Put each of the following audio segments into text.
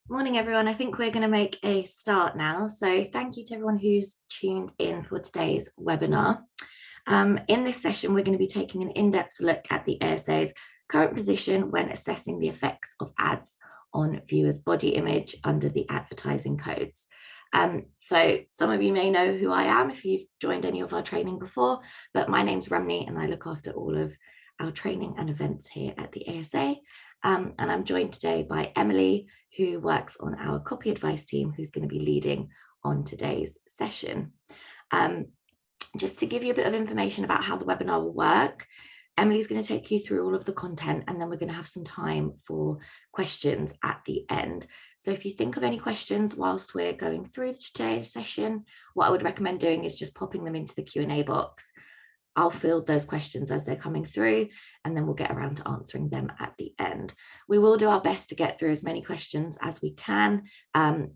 Morning, everyone. I think we're going to make a start now. So thank you to everyone who's tuned in for today's webinar. In this session, we're going to be taking an in-depth look at the ASA's current position when assessing the effects of ads on viewers' body image under the advertising codes. So some of you may know who I am if you've joined any of our training before, but my name's Ramni and I look after all of our training and events here at the ASA. And I'm joined today by Emily, who works on our copy advice team, who's going to be leading on today's session. Just to give you a bit of information about how the webinar will work, Emily's going to take you through all of the content, and then we're going to have some time for questions at the end. So if you think of any questions whilst we're going through today's session, what I would recommend doing is just popping them into the Q&A box. I'll field those questions as they're coming through, and then we'll get around to answering them at the end. We will do our best to get through as many questions as we can.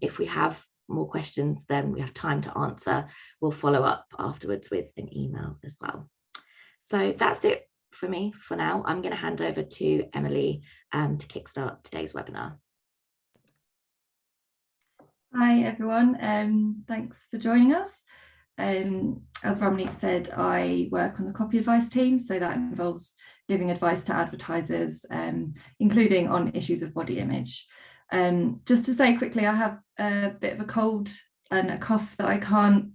If we have more questions than we have time to answer, we'll follow up afterwards with an email as well. So that's it for me for now. I'm going to hand over to Emily to kickstart today's webinar. Hi everyone, thanks for joining us. As Ramni said, I work on the copy advice team, so that involves giving advice to advertisers, including on issues of body image. Just to say quickly, I have a bit of a cold and a cough that I can't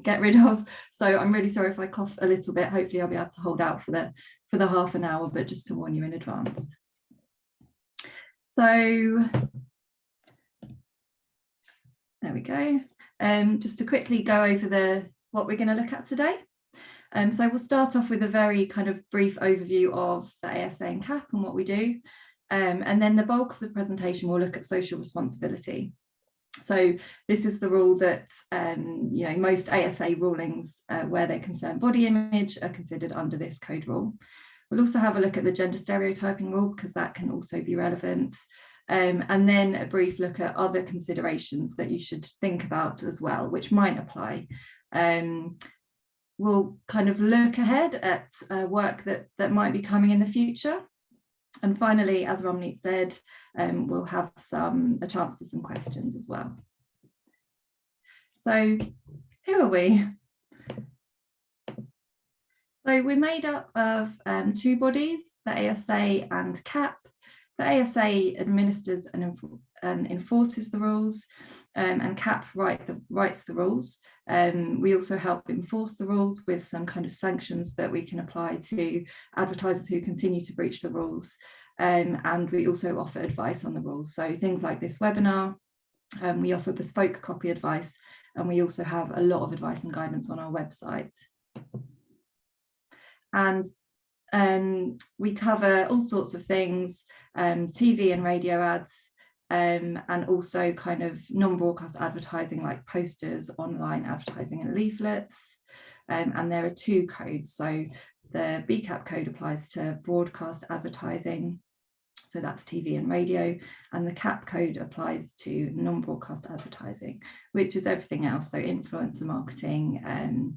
get rid of, so I'm really sorry if I cough a little bit. Hopefully I'll be able to hold out for the half an hour, but just to warn you in advance. So there we go. Just to quickly go over what we're going to look at today. So we'll start off with a very kind of brief overview of the ASA and CAP and what we do. And then the bulk of the presentation will look at social responsibility. So this is the rule that most ASA rulings where they concern body image are considered under this code rule. We'll also have a look at the gender stereotyping rule, because that can also be relevant. And then a brief look at other considerations that you should think about as well, which might apply. We'll kind of look ahead at work that might be coming in the future. And finally, as Ramni said, we'll have a chance for some questions as well. So who are we? So we're made up of two bodies, the ASA and CAP. The ASA administers and enforces the rules, and CAP writes the rules. We also help enforce the rules with some kind of sanctions that we can apply to advertisers who continue to breach the rules. And we also offer advice on the rules. So things like this webinar, we offer bespoke copy advice, and we also have a lot of advice and guidance on our website. And we cover all sorts of things, TV and radio ads, and also kind of non-broadcast advertising like posters, online advertising and leaflets. And there are two codes. So the BCAP code applies to broadcast advertising, so that's TV and radio, and the CAP code applies to non-broadcast advertising, which is everything else. So influencer marketing,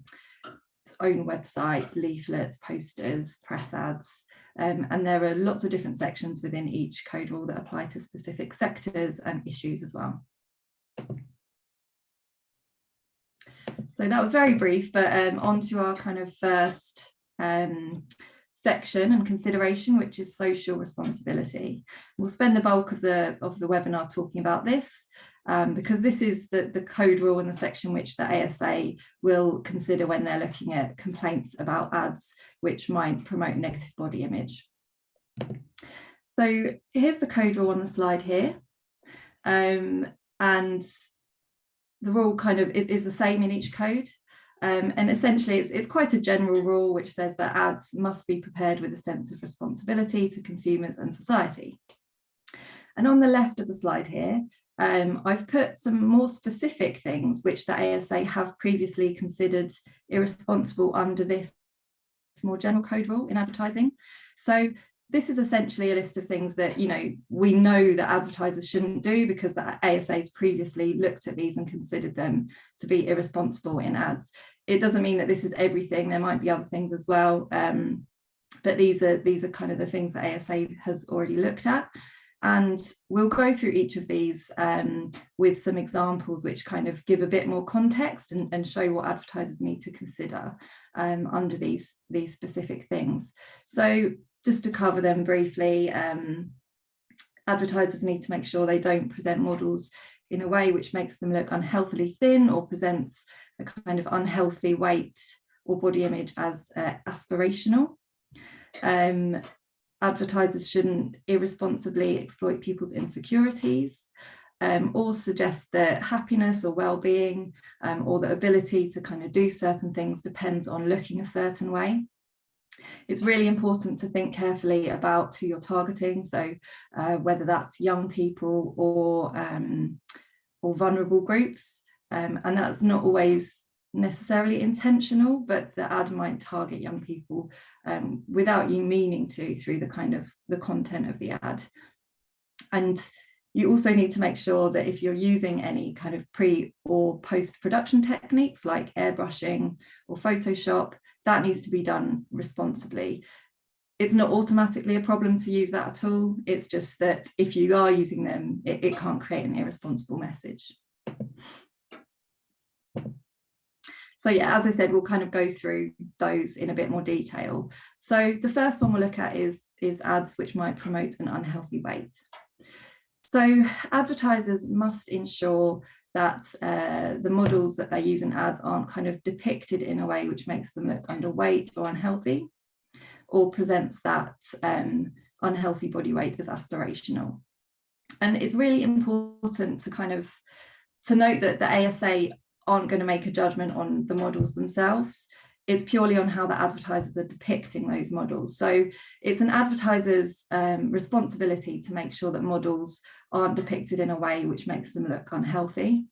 own websites, leaflets, posters, press ads, and there are lots of different sections within each code rule that apply to specific sectors and issues as well. So that was very brief, but on to our kind of first section and consideration, which is social responsibility. We'll spend the bulk of the webinar talking about this, because this is the code rule in the section which the ASA will consider when they're looking at complaints about ads which might promote negative body image. So here's the code rule on the slide here, and the rule kind of is the same in each code, and essentially it's quite a general rule which says that ads must be prepared with a sense of responsibility to consumers and society. And on the left of the slide here, I've put some more specific things which the ASA have previously considered irresponsible under this more general code rule in advertising. So this is essentially a list of things that, we know that advertisers shouldn't do because the ASA's previously looked at these and considered them to be irresponsible in ads. It doesn't mean that this is everything. There might be other things as well, but these are kind of the things that ASA has already looked at. And we'll go through each of these with some examples which kind of give a bit more context and show what advertisers need to consider under these specific things. So just to cover them briefly, advertisers need to make sure they don't present models in a way which makes them look unhealthily thin or presents a kind of unhealthy weight or body image as aspirational. Advertisers shouldn't irresponsibly exploit people's insecurities or suggest that happiness or well-being or the ability to kind of do certain things depends on looking a certain way. It's really important to think carefully about who you're targeting, so whether that's young people or vulnerable groups, and that's not always necessarily intentional, but the ad might target young people without you meaning to through the kind of the content of the ad. And you also need to make sure that if you're using any kind of pre or post-production techniques like airbrushing or Photoshop, that needs to be done responsibly. It's not automatically a problem to use that at all. It's just that if you are using them, it can't create an irresponsible message. So yeah, as I said, we'll kind of go through those in a bit more detail. So the first one we'll look at is ads which might promote an unhealthy weight. So advertisers must ensure that the models that they use in ads aren't kind of depicted in a way which makes them look underweight or unhealthy, or presents that unhealthy body weight as aspirational. And it's really important to note that the ASA aren't going to make a judgment on the models themselves. It's purely on how the advertisers are depicting those models. So it's an advertiser's responsibility to make sure that models aren't depicted in a way which makes them look unhealthy.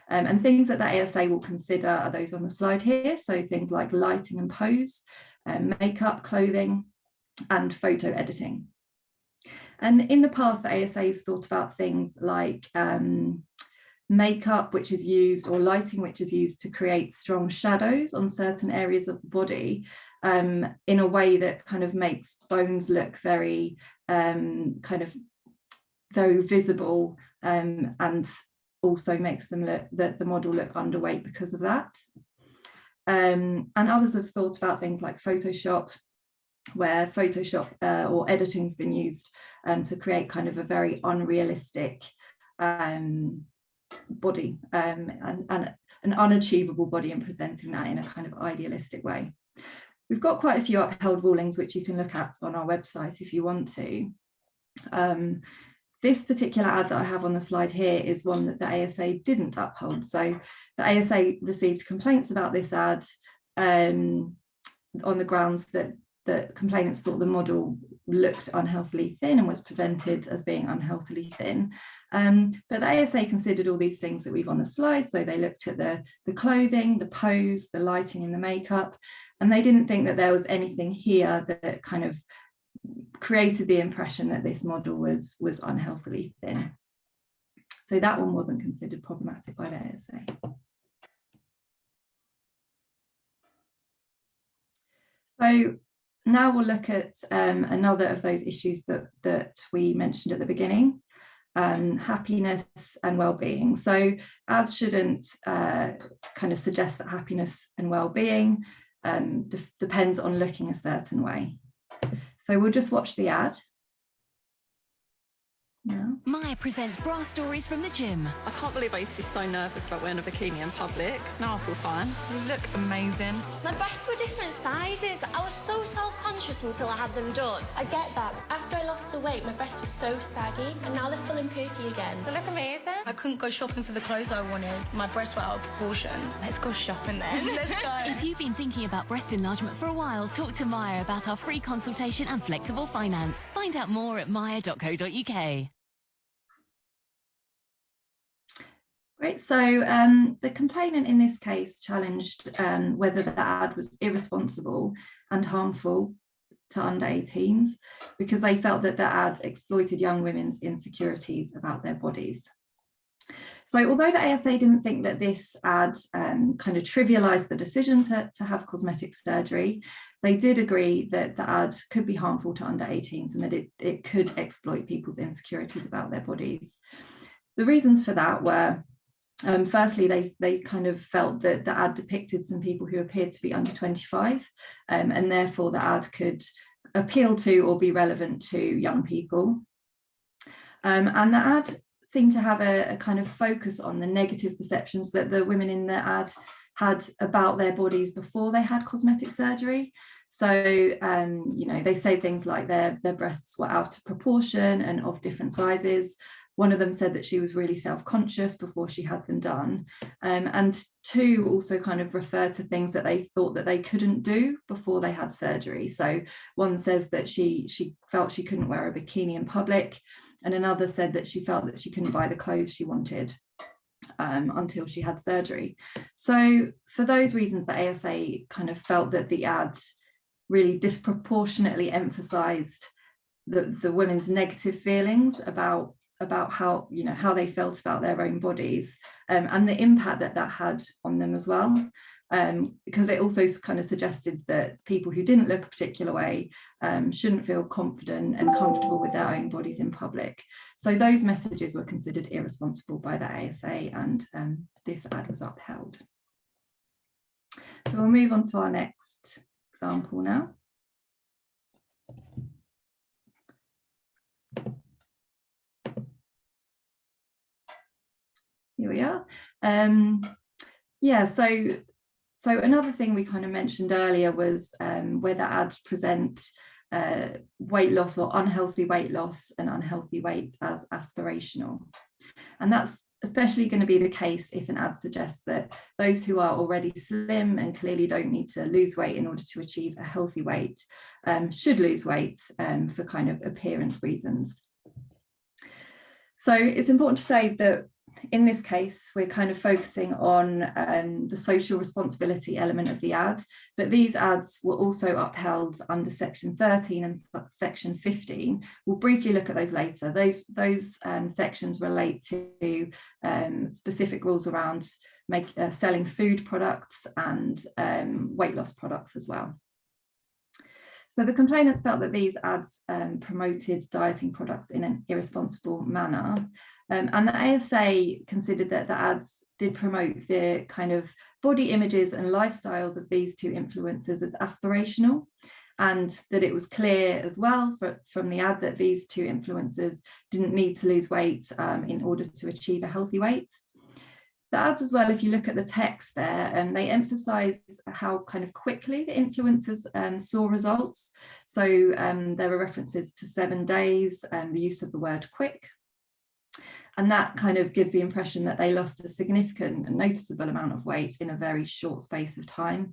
And things that the ASA will consider are those on the slide here. So things like lighting and pose, makeup, clothing, and photo editing. And in the past, the ASA has thought about things like makeup which is used, or lighting which is used to create strong shadows on certain areas of the body in a way that kind of makes bones look very very visible, and also makes them look, the model look underweight because of that. And others have thought about things like Photoshop, where Photoshop or editing's been used to create kind of a very unrealistic body and an unachievable body, and presenting that in a kind of idealistic way. We've got quite a few upheld rulings which you can look at on our website if you want to. This particular ad that I have on the slide here is one that the ASA didn't uphold. So the ASA received complaints about this ad on the grounds that the complainants thought the model looked unhealthily thin and was presented as being unhealthily thin. But the ASA considered all these things that we've on the slide. So they looked at the clothing, the pose, the lighting and the makeup, and they didn't think that there was anything here that kind of created the impression that this model was unhealthily thin. So that one wasn't considered problematic by the ASA. So now we'll look at another of those issues that we mentioned at the beginning, happiness and well-being. So ads shouldn't kind of suggest that happiness and well-being depends on looking a certain way. So we'll just watch the ad. now. Maya presents bra stories from the gym. I can't believe I used to be so nervous about wearing a bikini in public. Now I feel fine. You look amazing. My breasts were different sizes. I was so self-conscious until I had them done. I get that. After I lost the weight, my breasts were so saggy, and now they're full and perky again. They look amazing. I couldn't go shopping for the clothes I wanted. My breasts were out of proportion. Let's go shopping then. Let's go. If you've been thinking about breast enlargement for a while, talk to Maya about our free consultation and flexible finance. Find out more at maya.co.uk. Great, so the complainant in this case challenged whether the ad was irresponsible and harmful to under 18s because they felt that the ad exploited young women's insecurities about their bodies. So although the ASA didn't think that this ad kind of trivialised the decision to have cosmetic surgery, they did agree that the ad could be harmful to under 18s and that it could exploit people's insecurities about their bodies. The reasons for that were, firstly, they kind of felt that the ad depicted some people who appeared to be under 25, and therefore the ad could appeal to or be relevant to young people. And the ad seemed to have a kind of focus on the negative perceptions that the women in the ad had about their bodies before they had cosmetic surgery. So, you know, they say things like their breasts were out of proportion and of different sizes. One of them said that she was really self-conscious before she had them done. And two also kind of referred to things that they thought that they couldn't do before they had surgery. So one says that she felt she couldn't wear a bikini in public, and another said that she felt that she couldn't buy the clothes she wanted until she had surgery. So for those reasons, the ASA kind of felt that the ad really disproportionately emphasised the women's negative feelings about how, you know, how they felt about their own bodies, and the impact that had on them as well, because it also kind of suggested that people who didn't look a particular way shouldn't feel confident and comfortable with their own bodies in public. So those messages were considered irresponsible by the ASA, and this ad was upheld. So we'll move on to our next example now. Here we are. Yeah, so another thing we kind of mentioned earlier was whether ads present weight loss or unhealthy weight loss and unhealthy weight as aspirational. And that's especially going to be the case if an ad suggests that those who are already slim and clearly don't need to lose weight in order to achieve a healthy weight should lose weight for kind of appearance reasons. So it's important to say that in this case, we're kind of focusing on the social responsibility element of the ad, but these ads were also upheld under Section 13 and Section 15. We'll briefly look at those later. Those sections relate to specific rules around selling food products and weight loss products as well. So the complainants felt that these ads promoted dieting products in an irresponsible manner. And the ASA considered that the ads did promote the kind of body images and lifestyles of these two influencers as aspirational, and that it was clear as well from the ad that these two influencers didn't need to lose weight in order to achieve a healthy weight. The ads as well, if you look at the text there, they emphasise how kind of quickly the influencers saw results. So there were references to 7 days, the use of the word quick. And that kind of gives the impression that they lost a significant and noticeable amount of weight in a very short space of time.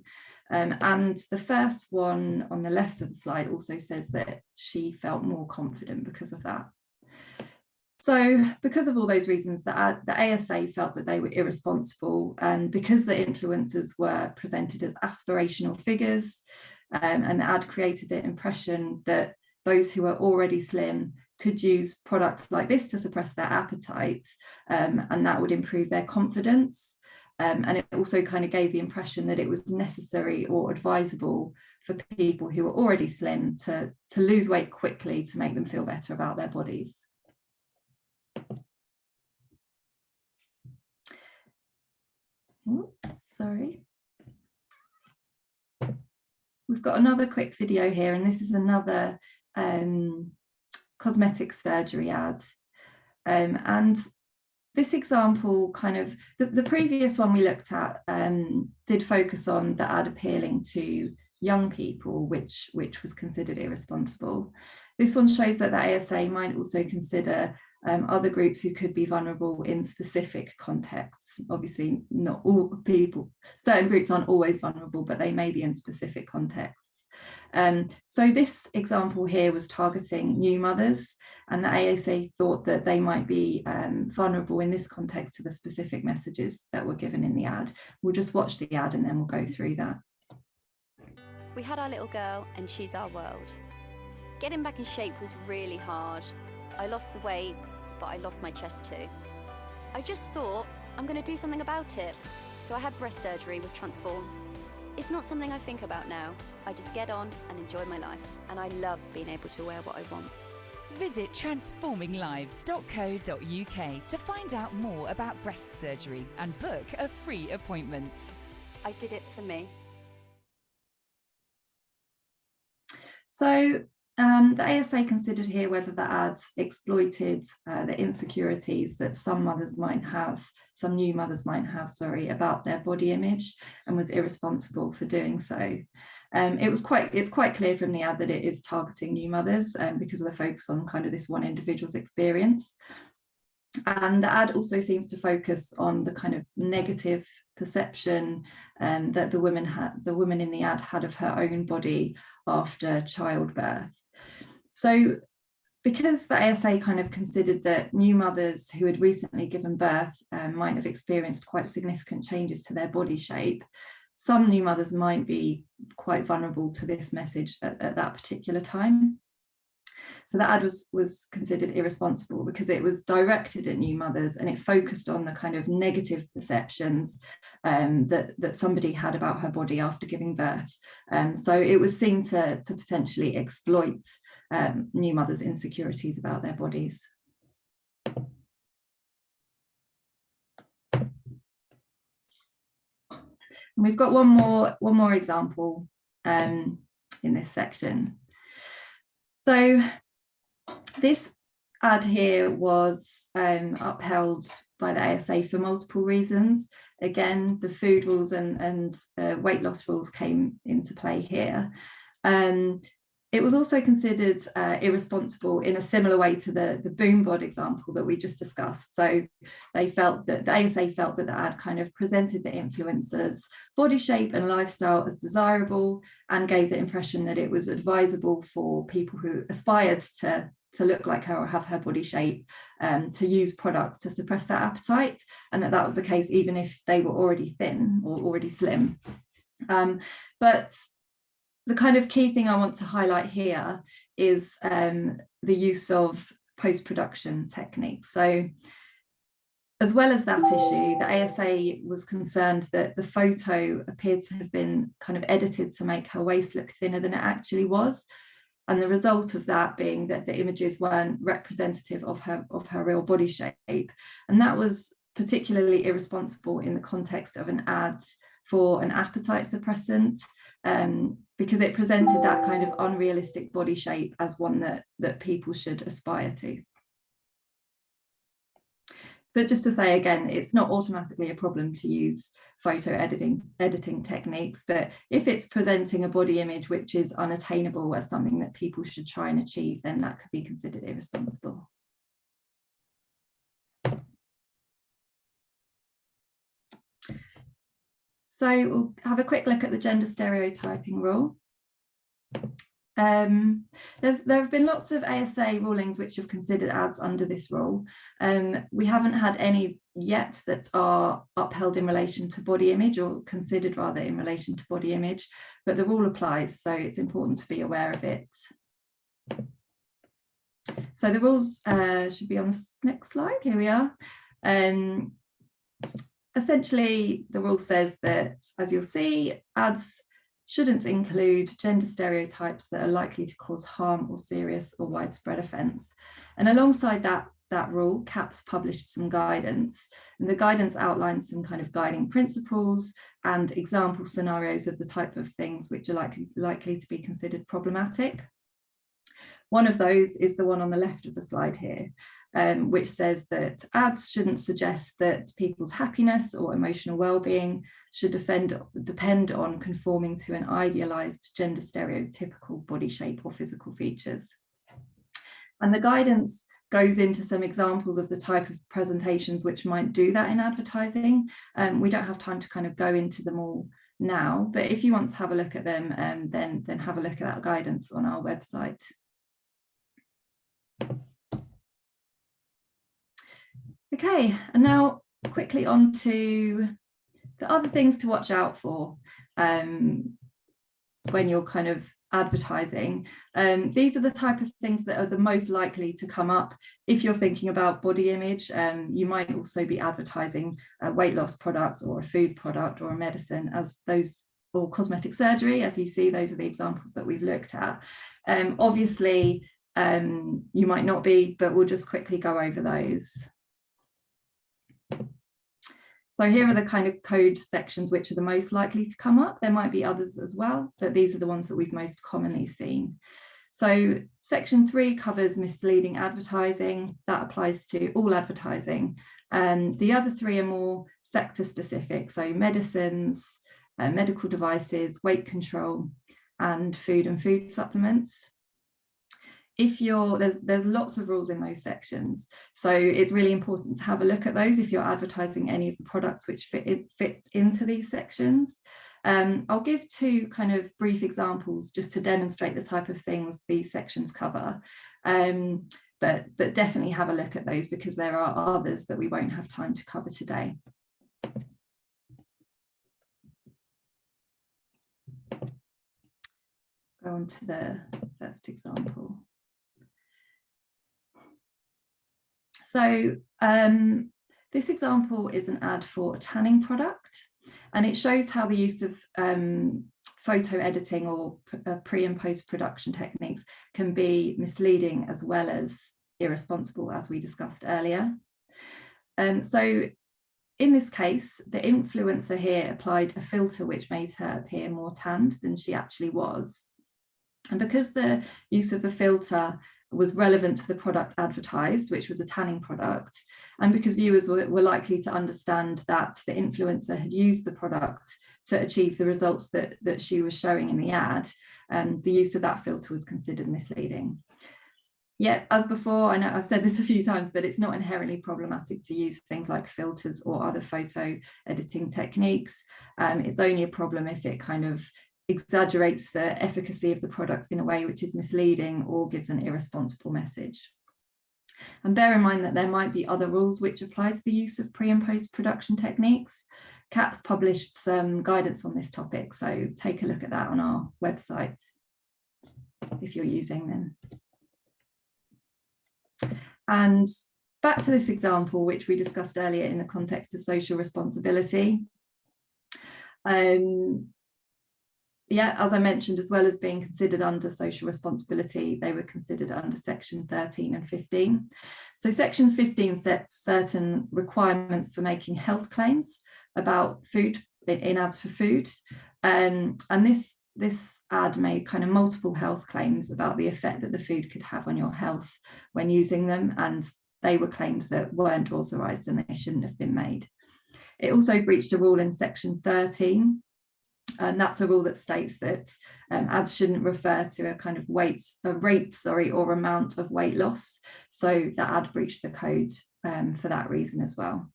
And the first one on the left of the slide also says that she felt more confident because of that. So because of all those reasons, the ASA felt that they were irresponsible, and because the influencers were presented as aspirational figures, and the ad created the impression that those who are already slim could use products like this to suppress their appetites, and that would improve their confidence. And it also kind of gave the impression that it was necessary or advisable for people who are already slim to lose weight quickly to make them feel better about their bodies. Oops, sorry. We've got another quick video here, and this is another cosmetic surgery ad. And this example kind of, the previous one we looked at did focus on the ad appealing to young people, which was considered irresponsible. This one shows that the ASA might also consider other groups who could be vulnerable in specific contexts. Obviously, not all people, certain groups aren't always vulnerable, but they may be in specific contexts. So this example here was targeting new mothers, and the ASA thought that they might be vulnerable in this context to the specific messages that were given in the ad. We'll just watch the ad and then we'll go through that. We had our little girl and she's our world. Getting back in shape was really hard. I lost the weight, but I lost my chest too. I just thought, I'm going to do something about it. So I had breast surgery with Transform. It's not something I think about now. I just get on and enjoy my life. And I love being able to wear what I want. Visit transforminglives.co.uk to find out more about breast surgery and book a free appointment. I did it for me. So the ASA considered here whether the ads exploited the insecurities that some new mothers might have, about their body image, and was irresponsible for doing so. It's quite clear from the ad that it is targeting new mothers because of the focus on kind of this one individual's experience. And the ad also seems to focus on the kind of negative perception that the woman in the ad had of her own body after childbirth. So because the ASA kind of considered that new mothers who had recently given birth might have experienced quite significant changes to their body shape, some new mothers might be quite vulnerable to this message at that particular time. So the ad was considered irresponsible because it was directed at new mothers and it focused on the kind of negative perceptions that somebody had about her body after giving birth. So it was seen to potentially exploit new mothers' insecurities about their bodies. And we've got one more example in this section. So this ad here was upheld by the ASA for multiple reasons. Again, the food rules and weight loss rules came into play here. It was also considered irresponsible in a similar way to the boom bod example that we just discussed. So they felt that the ASA felt that the ad kind of presented the influencer's body shape and lifestyle as desirable and gave the impression that it was advisable for people who aspired to look like her or have her body shape to use products to suppress their appetite, and that was the case even if they were already thin or already slim. But the kind of key thing I want to highlight here is the use of post-production techniques. So as well as that issue, the ASA was concerned that the photo appeared to have been kind of edited to make her waist look thinner than it actually was. And the result of that being that the images weren't representative of her real body shape. And that was particularly irresponsible in the context of an ad for an appetite suppressant, because it presented that kind of unrealistic body shape as one that people should aspire to. But just to say again, it's not automatically a problem to use photo editing techniques, but if it's presenting a body image which is unattainable as something that people should try and achieve, then that could be considered irresponsible. So we'll have a quick look at the gender stereotyping rule. There have been lots of ASA rulings which have considered ads under this rule. We haven't had any yet that are upheld in relation to body image, or considered rather in relation to body image, but the rule applies, so it's important to be aware of it. So the rules should be on the next slide. Here we are. Essentially, the rule says that, as you'll see, ads shouldn't include gender stereotypes that are likely to cause harm or serious or widespread offence. And alongside that rule, CAPS published some guidance, and the guidance outlines some kind of guiding principles and example scenarios of the type of things which are likely to be considered problematic. One of those is the one on the left of the slide here, which says that ads shouldn't suggest that people's happiness or emotional well-being should depend on conforming to an idealized gender stereotypical body shape or physical features. And the guidance goes into some examples of the type of presentations which might do that in advertising. We don't have time to kind of go into them all now, but if you want to have a look at them, then have a look at that guidance on our website. Okay, and now quickly on to the other things to watch out for when you're kind of advertising. These are the type of things that are the most likely to come up if you're thinking about body image. You might also be advertising weight loss products or a food product or a medicine, as those, or cosmetic surgery. As you see, those are the examples that we've looked at. Obviously, you might not be, but we'll just quickly go over those. So here are the kind of code sections which are the most likely to come up. There might be others as well, but these are the ones that we've most commonly seen. So section 3 covers misleading advertising. That applies to all advertising. The other 3 are more sector specific, so medicines, medical devices, weight control, and food supplements. If you're, there's lots of rules in those sections, so it's really important to have a look at those if you're advertising any of the products which fits into these sections. I'll give 2 kind of brief examples just to demonstrate the type of things these sections cover, but definitely have a look at those because there are others that we won't have time to cover today. Go on to the first example. So this example is an ad for a tanning product, and it shows how the use of photo editing or pre and post production techniques can be misleading as well as irresponsible, as we discussed earlier. So in this case, the influencer here applied a filter which made her appear more tanned than she actually was. And because the use of the filter was relevant to the product advertised, which was a tanning product, and because viewers were likely to understand that the influencer had used the product to achieve the results that she was showing in the ad, the use of that filter was considered misleading. Yet, as before, I know I've said this a few times, but it's not inherently problematic to use things like filters or other photo editing techniques. It's only a problem if it kind of exaggerates the efficacy of the product in a way which is misleading or gives an irresponsible message. And bear in mind that there might be other rules which apply to the use of pre and post production techniques. CAP's published some guidance on this topic, so take a look at that on our website if you're using them. And back to this example, which we discussed earlier in the context of social responsibility. Yeah, as I mentioned, as well as being considered under social responsibility, they were considered under section 13 and 15. So section 15 sets certain requirements for making health claims about food in ads for food. And this ad made kind of multiple health claims about the effect that the food could have on your health when using them, and they were claims that weren't authorised and they shouldn't have been made. It also breached a rule in section 13. And that's a rule that states that ads shouldn't refer to a kind of rate or amount of weight loss. So that ad breached the code for that reason as well.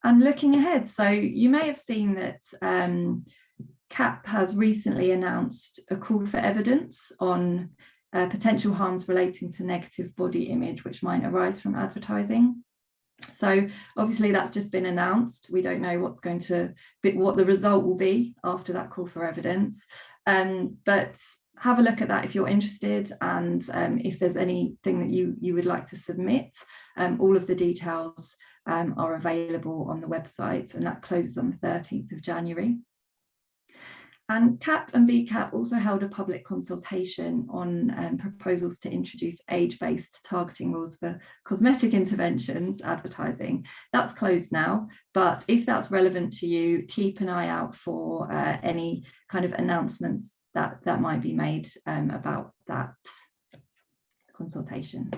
And looking ahead, so you may have seen that CAP has recently announced a call for evidence on potential harms relating to negative body image which might arise from advertising. So obviously that's just been announced. We don't know what the result will be after that call for evidence, but have a look at that if you're interested, and if there's anything that you would like to submit, all of the details are available on the website, and that closes on the 13th of January. And CAP and BCAP also held a public consultation on proposals to introduce age-based targeting rules for cosmetic interventions advertising. That's closed now, but if that's relevant to you, keep an eye out for any kind of announcements that might be made about that consultation.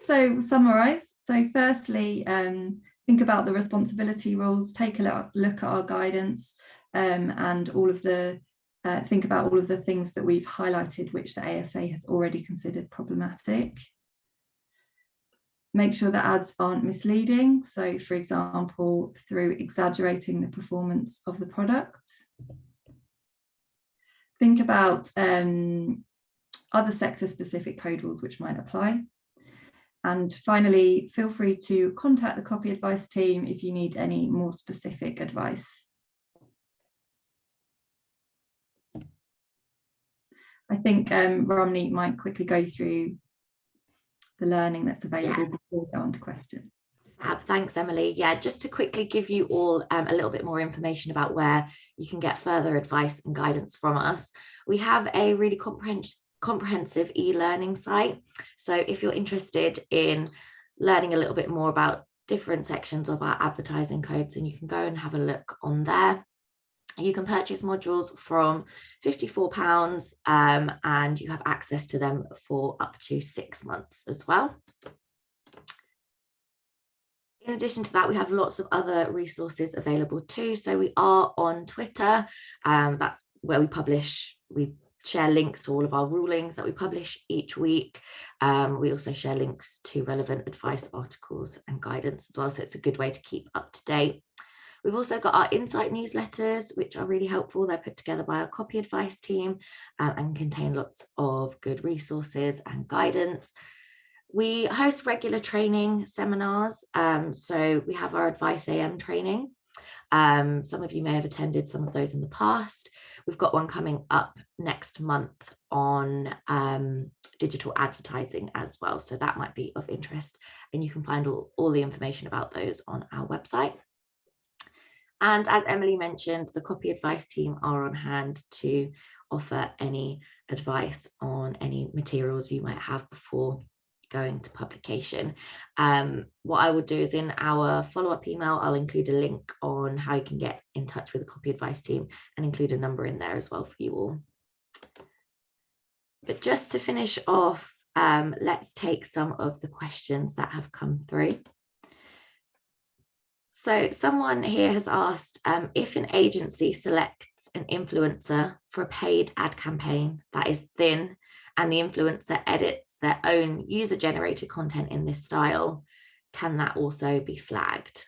So summarise. So firstly, think about the responsibility rules, take a look at our guidance, and all of the think about all of the things that we've highlighted which the ASA has already considered problematic. Make sure that ads aren't misleading. So for example, through exaggerating the performance of the product. Think about other sector-specific code rules which might apply. And finally, feel free to contact the copy advice team if you need any more specific advice. I think Romney might quickly go through the learning that's available before we go on to questions. Thanks, Emily. Yeah, just to quickly give you all a little bit more information about where you can get further advice and guidance from us. We have a really comprehensive e-learning site. So if you're interested in learning a little bit more about different sections of our advertising codes, then you can go and have a look on there. You can purchase modules from £54 and you have access to them for up to 6 months as well. In addition to that, we have lots of other resources available too. So we are on Twitter. That's where we share links to all of our rulings that we publish each week. We also share links to relevant advice articles and guidance as well. So it's a good way to keep up to date. We've also got our insight newsletters, which are really helpful. They're put together by our copy advice team and contain lots of good resources and guidance. We host regular training seminars. So we have our Advice AM training. Some of you may have attended some of those in the past. We've got one coming up next month on digital advertising as well. So that might be of interest. And you can find all the information about those on our website. And as Emily mentioned, the copy advice team are on hand to offer any advice on any materials you might have before going to publication. What I will do is in our follow-up email, I'll include a link on how you can get in touch with the copy advice team and include a number in there as well for you all. But just to finish off, let's take some of the questions that have come through. So someone here has asked if an agency selects an influencer for a paid ad campaign that is thin and the influencer edits their own user-generated content in this style, can that also be flagged?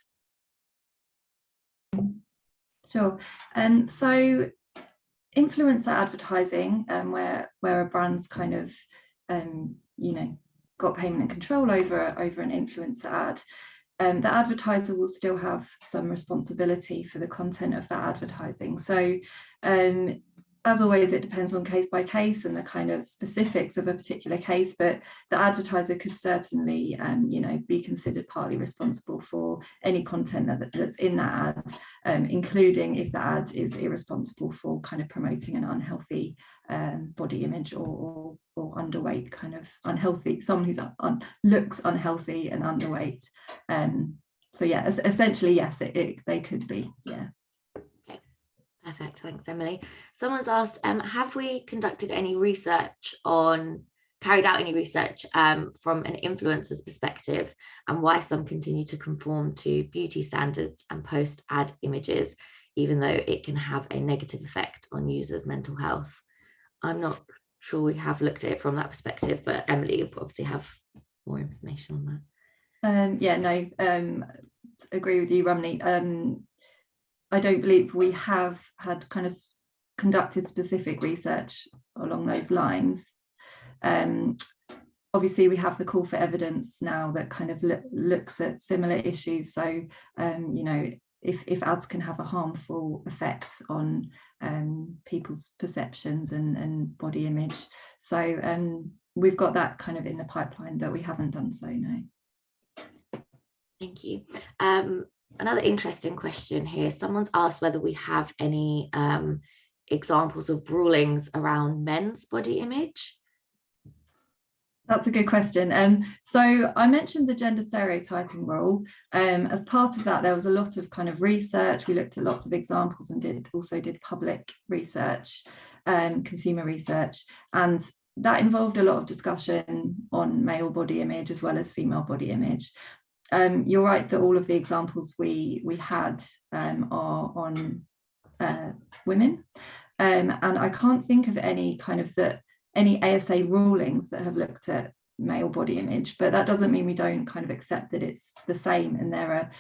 Sure. So influencer advertising, where a brand's kind of, got payment and control over an influencer ad, the advertiser will still have some responsibility for the content of that advertising. So as always, it depends on case by case and the kind of specifics of a particular case, but the advertiser could certainly, be considered partly responsible for any content that's in that ad, including if the ad is irresponsible for kind of promoting an unhealthy body image or underweight, kind of unhealthy, someone who's looks unhealthy and underweight. So yeah, essentially, yes, they could be, yeah. Perfect, thanks, Emily. Someone's asked, have we carried out any research from an influencer's perspective and why some continue to conform to beauty standards and post ad images, even though it can have a negative effect on users' mental health? I'm not sure we have looked at it from that perspective, but Emily, you obviously have more information on that. Agree with you, Romney. I don't believe we have had kind of conducted specific research along those lines. Obviously, we have the call for evidence now that kind of looks at similar issues. So, if ads can have a harmful effect on people's perceptions and body image. So we've got that kind of in the pipeline, but we haven't done so, no. Thank you. Another interesting question here. Someone's asked whether we have any examples of rulings around men's body image. That's a good question. So I mentioned the gender stereotyping rule. As part of that, there was a lot of kind of research. We looked at lots of examples and did public research, consumer research, and that involved a lot of discussion on male body image as well as female body image. You're right that all of the examples we had are on women, and I can't think of any kind of any ASA rulings that have looked at male body image, but that doesn't mean we don't kind of accept that it's the same, and there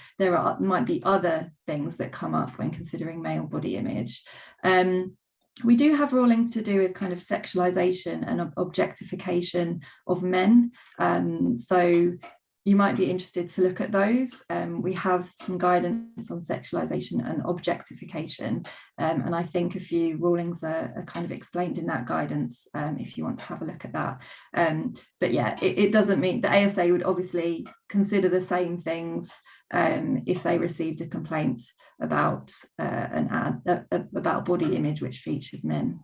might be other things that come up when considering male body image. We do have rulings to do with kind of sexualization and objectification of men. So you might be interested to look at those. We have some guidance on sexualization and objectification. And I think a few rulings are kind of explained in that guidance if you want to have a look at that. But yeah, it doesn't mean the ASA would obviously consider the same things if they received a complaint about an ad about body image which featured men.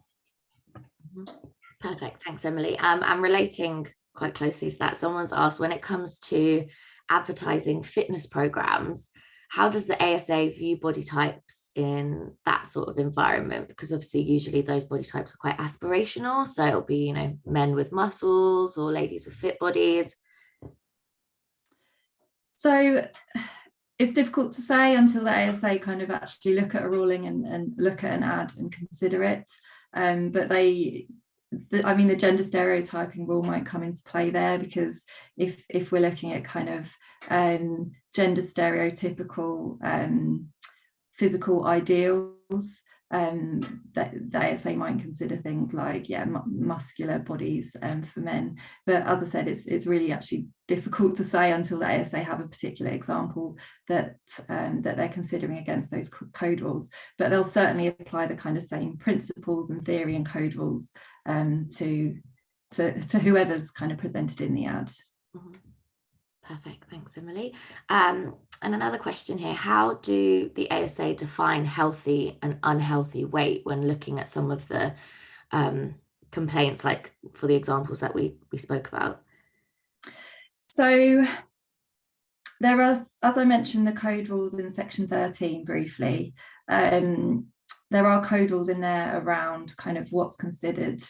Perfect, thanks Emily. And relating quite closely to that, someone's asked, when it comes to advertising fitness programs, how does the ASA view body types in that sort of environment? Because obviously usually those body types are quite aspirational, so it'll be, you know, men with muscles or ladies with fit bodies. So it's difficult to say until the ASA kind of actually look at a ruling and look at an ad and consider it. But I mean, the gender stereotyping rule might come into play there, because if we're looking at kind of gender stereotypical physical ideals, that the ASA might consider things like, yeah, muscular bodies for men. But as I said, it's really actually difficult to say until the ASA have a particular example that they're considering against those code rules. But they'll certainly apply the kind of same principles and theory and code rules to whoever's kind of presented in the ad. Mm-hmm. Perfect, thanks Emily. And another question here, how do the ASA define healthy and unhealthy weight when looking at some of the complaints, like for the examples that we spoke about? So there are, as I mentioned, the code rules in section 13 briefly. There are code rules in there around kind of what's considered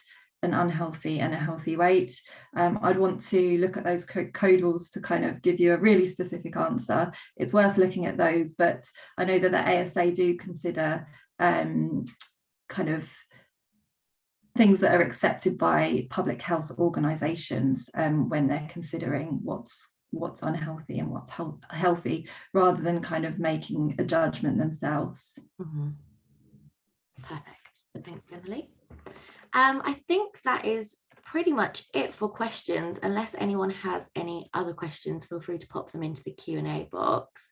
an unhealthy and a healthy weight. I'd want to look at those code rules to kind of give you a really specific answer. It's worth looking at those, but I know that the ASA do consider kind of things that are accepted by public health organisations when they're considering what's unhealthy and what's healthy, rather than kind of making a judgment themselves. Mm-hmm. Perfect, thanks Emily. I think that is pretty much it for questions. Unless anyone has any other questions, feel free to pop them into the Q&A box.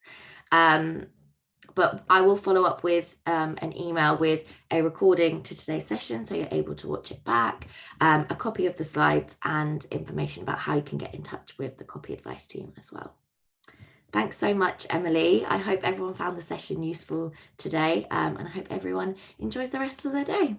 But I will follow up with an email with a recording to today's session, so you're able to watch it back, a copy of the slides, and information about how you can get in touch with the copy advice team as well. Thanks so much, Emily. I hope everyone found the session useful today, and I hope everyone enjoys the rest of their day.